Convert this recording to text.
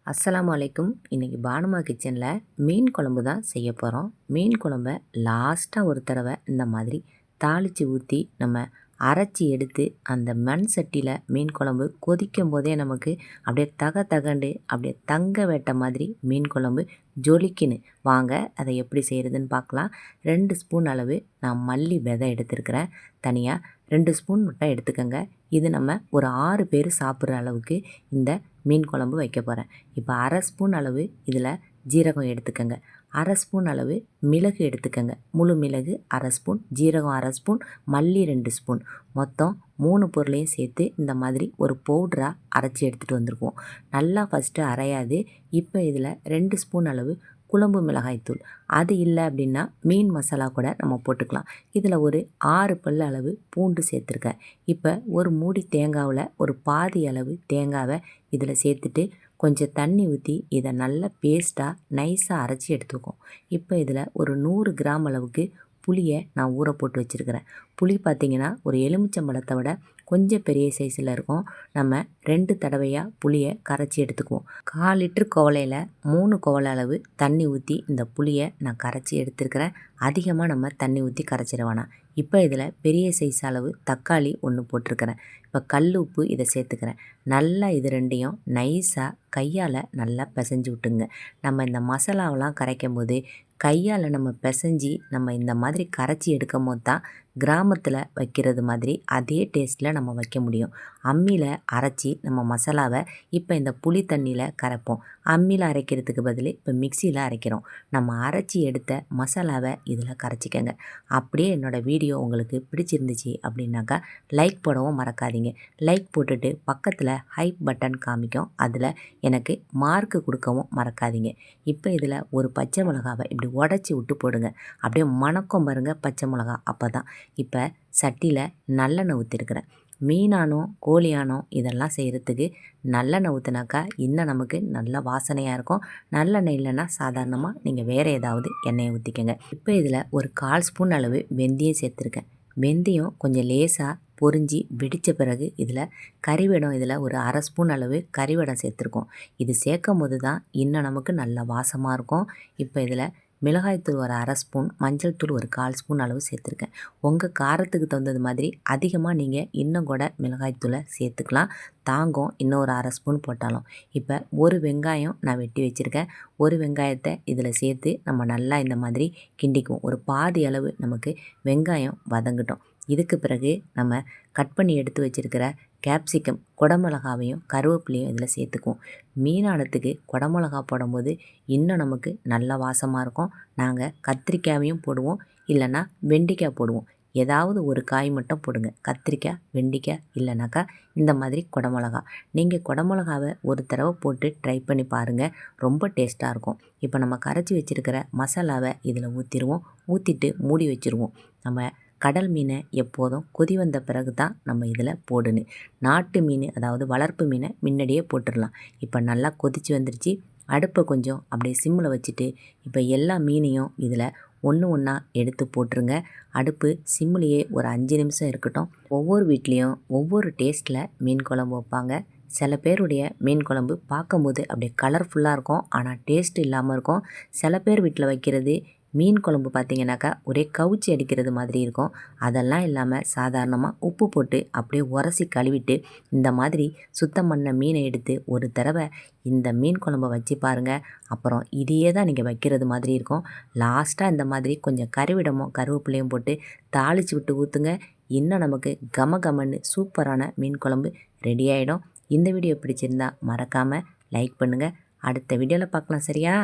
அஸ்ஸலாமு அலைக்கும். இன்றைக்கி பானுமா கிச்சனில் மீன் குழம்பு தான் செய்ய போகிறோம். மீன் குழம்ப லாஸ்ட்டாக ஒரு தடவை இந்த மாதிரி தாளித்து ஊற்றி நம்ம அரைச்சி எடுத்து அந்த மண் சட்டியில் மீன் குழம்பு கொதிக்கும் போதே நமக்கு அப்படியே தகண்டு அப்படியே தங்க வேட்ட மாதிரி மீன் குழம்பு ஜொலிக்குன்னு. வாங்க அதை எப்படி செய்கிறதுன்னு பார்க்கலாம். 2 ஸ்பூன் அளவு நான் மல்லி விதை எடுத்துருக்கிறேன். தனியாக 2 ஸ்பூன் மட்டும் எடுத்துக்கோங்க. இது நம்ம ஒரு 6 பேர் சாப்பிட்ற அளவுக்கு இந்த மீன் குழம்பு வைக்க போகிறேன். இப்போ 1/2 ஸ்பூன் அளவு இதில் ஜீரகம் எடுத்துக்கோங்க. 1/2 ஸ்பூன் அளவு மிளகு எடுத்துக்கோங்க. முழு மிளகு 1/2 ஸ்பூன், ஜீரகம் 1/2 ஸ்பூன், மல்லி 2 ஸ்பூன், மொத்தம் 3 பொருளையும் சேர்த்து இந்த மாதிரி ஒரு பவுடராக அரைச்சி எடுத்துகிட்டு வந்திருக்குவோம். நல்லா ஃபஸ்ட்டு அரையாது. இப்போ இதில் 2 ஸ்பூன் அளவு குழம்பு மிளகாய்த்தூள், அது இல்லை அப்படின்னா மீன் மசாலா கூட நம்ம போட்டுக்கலாம். இதில் ஒரு 6 பல் அளவு பூண்டு சேர்த்துருக்கேன். இப்போ ஒரு மூடி தேங்காவில் ஒரு பாதி அளவு தேங்காவை இதில் சேர்த்துட்டு கொஞ்சம் தண்ணி ஊற்றி இதை நல்லா பேஸ்ட்டாக நைஸாக அரைச்சி எடுத்துக்குவோம். இப்போ இதில் ஒரு 100 கிராம் அளவுக்கு புளியை நான் ஊற போட்டு வச்சுருக்கிறேன். புளி பார்த்திங்கன்னா ஒரு எலுமிச்சம்பழத்தை விட கொஞ்சம் பெரிய சைஸில் இருக்கும். நம்ம 2 தடவையாக புளியை கரைச்சி எடுத்துக்குவோம். 1/4 லிட்டர் குவளையில் 3 குவளை அளவு தண்ணி ஊற்றி இந்த புளியை நான் கரைச்சி எடுத்துருக்கிறேன். அதிகமாக நம்ம தண்ணி ஊற்றி கரைச்சிட வேணாம். இப்போ இதில் பெரிய சைஸ் அளவு தக்காளி 1 போட்டிருக்கிறேன். இப்போ கல் உப்பு இதை சேர்த்துக்கிறேன். நல்லா இது ரெண்டையும் நைஸாக கையால் நல்லா பிசைஞ்சு விட்டுங்க. நம்ம இந்த மசாலாவெல்லாம் கரைக்கும் போது கையால் நம்ம பிசைஞ்சி நம்ம இந்த மாதிரி கரைச்சி எடுக்கும் போது தான் கிராமத்தில் வைக்கிறது மாதிரி அதே டேஸ்ட்டில் நம்ம வைக்க முடியும். அம்மியில் அரைச்சி நம்ம மசாலாவை இப்போ இந்த புளி தண்ணியில் கரைப்போம். அம்மியில் அரைக்கிறதுக்கு பதில் இப்போ மிக்சியில் அரைக்கிறோம். நம்ம அரைச்சி எடுத்த மசாலாவை இதில் கரைச்சிக்கங்க. அப்படியே என்னோடய வீடியோ உங்களுக்கு பிடிச்சிருந்துச்சு அப்படின்னாக்கா லைக் போடவும் மறக்காதீங்க. லைக் போட்டுட்டு பக்கத்தில் ஹைப் பட்டன் காமிக்கும், அதில் எனக்கு மார்க்கு கொடுக்கவும் மறக்காதீங்க. இப்போ இதில் ஒரு பச்சை மிளகாவை இப்படி உடச்சி விட்டு போடுங்க. அப்படியே மணக்கம் பாருங்கள் பச்சை மிளகா. அப்போ தான் இப்போ சட்டியில் நல்லெண்ணெய் ஊற்றிருக்கிறேன். மீனானோ கோழியானோ இதெல்லாம் செய்கிறதுக்கு நல்லெண்ணெய் ஊற்றினாக்கா இன்னும் நமக்கு நல்ல வாசனையாக இருக்கும். நல்லெண்ணெய் இல்லைன்னா சாதாரணமாக நீங்கள் வேறு ஏதாவது எண்ணெயை ஊற்றிக்கங்க. இப்போ இதில் ஒரு 1/4 ஸ்பூன் அளவு வெந்தயம் சேர்த்துருக்கேன். வெந்தயம் கொஞ்சம் லேசாக பொரிஞ்சு வெடித்த பிறகு இதில் கறிவடம், இதில் ஒரு 1/2 ஸ்பூன் அளவு கறிவடம் சேர்த்துருக்கோம். இது சேர்க்கும் போது தான் இன்னும் நமக்கு நல்ல வாசமாக இருக்கும். இப்போ இதில் மிளகாய்த்தூள் ஒரு 1/2 ஸ்பூன், மஞ்சள் தூள் ஒரு 1/4 ஸ்பூன் அளவு சேர்த்துருக்கேன். உங்கள் காரத்துக்கு தகுந்தது மாதிரி அதிகமாக நீங்கள் இன்னும் கூட மிளகாய்த்தூளை சேர்த்துக்கலாம். தாங்கும் இன்னும் ஒரு 1/2 ஸ்பூன் போட்டாலும். இப்போ ஒரு வெங்காயம் நான் வெட்டி வச்சுருக்கேன். ஒரு வெங்காயத்தை இதில் சேர்த்து நம்ம நல்லா இந்த மாதிரி கிண்டிக்குவோம். ஒரு பாதி அளவு நமக்கு வெங்காயம் வதங்கட்டும். இதுக்கு பிறகு நம்ம கட் பண்ணி எடுத்து வச்சுருக்கிற கேப்சிகம், குடமிளகாவையும் கருவேப்பிலையும் இதில் சேர்த்துக்குவோம். மீனானத்துக்கு குடமிளகா போடும்போது இன்னும் நமக்கு நல்ல வாசமாக இருக்கும். நாங்கள் கத்திரிக்காயையும் போடுவோம், இல்லைன்னா வெண்டைக்காய் போடுவோம். ஏதாவது ஒரு காய் மட்டும் போடுங்க. கத்திரிக்காய், வெண்டைக்காய் இல்லைனாக்கா இந்த மாதிரி குடமிளகா. நீங்கள் குடமிளகாவை ஒரு தடவை போட்டு ட்ரை பண்ணி பாருங்கள், ரொம்ப டேஸ்ட்டாக இருக்கும். இப்போ நம்ம கரைச்சி வச்சுருக்கிற மசாலாவை இதில் ஊற்றிடுவோம். ஊற்றிட்டு மூடி வச்சுருவோம். நம்ம கடல் மீனை எப்போதும் கொதி வந்த பிறகு தான் நம்ம இதில் போடணும். நாட்டு மீன், அதாவது வளர்ப்பு மீனை முன்னாடியே போட்டுடலாம். இப்போ நல்லா கொதித்து வந்துருச்சு. அடுப்பை கொஞ்சம் அப்படியே சிம்மில் வச்சுட்டு இப்போ எல்லா மீனையும் இதில் ஒன்று ஒன்றா எடுத்து போட்டுருங்க. அடுப்பு சிம்மிலேயே ஒரு 5 நிமிஷம் இருக்கட்டும். ஒவ்வொரு வீட்லேயும் ஒவ்வொரு டேஸ்ட்டில் மீன் குழம்பு வைப்பாங்க. சில பேருடைய மீன் குழம்பு பார்க்கும்போது அப்படியே கலர்ஃபுல்லாக இருக்கும், ஆனால் டேஸ்ட் இல்லாமல் இருக்கும். சில பேர் வீட்டில் வைக்கிறது மீன் குழம்பு பார்த்திங்கனாக்கா ஒரே கவுச்சி அடிக்கிறது மாதிரி இருக்கும். அதெல்லாம் இல்லாமல் சாதாரணமாக உப்பு போட்டு அப்படியே உரசி கழுவிட்டு இந்த மாதிரி சுத்தம் பண்ண மீனை எடுத்து ஒரு தடவை இந்த மீன் குழம்பை வச்சு பாருங்கள். அப்புறம் இதையே தான் நீங்கள் வைக்கிறது மாதிரி இருக்கும். லாஸ்ட்டாக இந்த மாதிரி கொஞ்சம் கறிவிடமும் கருவேப்பிலையும் போட்டு தாளித்து விட்டு ஊற்றுங்க. இன்னும் நமக்கு கமன்னு சூப்பரான மீன் குழம்பு ரெடி ஆகிடும். இந்த வீடியோ பிடிச்சிருந்தா மறக்காமல் லைக் பண்ணுங்கள். அடுத்த வீடியோவில் பார்க்கலாம், சரியா?